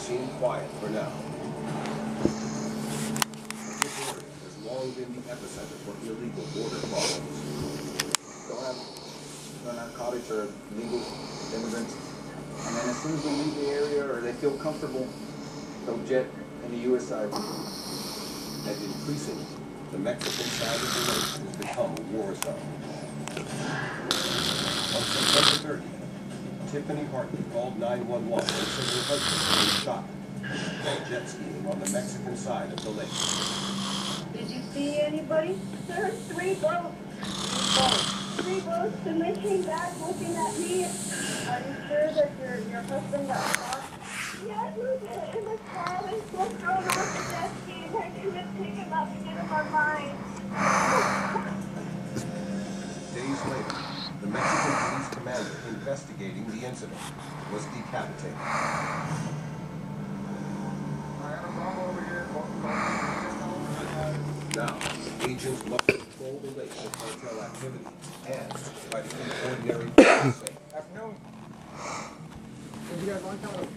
seem quiet for now. This area has long been the epicenter for illegal border crossings. Don't have cottage or legal immigrants. And then as soon as we leave the area or they feel comfortable, they'll jet in the U.S. side. And increasingly, the Mexican side of the lake has become a war zone. On September 30th, Tiffany Hartley called 911 and said her husband had been shot while jet skiing on the Mexican side of the lake. Did you see anybody? There were three boats. Three boats, and they came back looking at me. Are you sure that your husband got shot? Yes, we did. In the car, they both thrown off the jet ski, and I couldn't pick him up and get him on mine. Days later, the Mexican police commander investigating the incident was decapitated. Now, agents must control the lake for cartel activity and try to keep ordinary people safe. Afternoon. Did you guys want to come?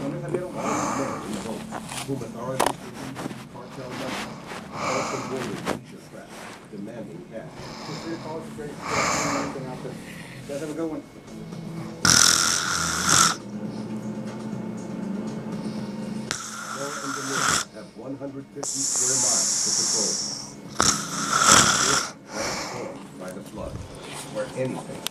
Whom authorities believe cartel members also boarded leisure craft, demanding cash. Just 3 calls for great anything out there. You guys have a good one. Snore and Delirium have 150 square miles to patrol. Transformed by the flood, where anything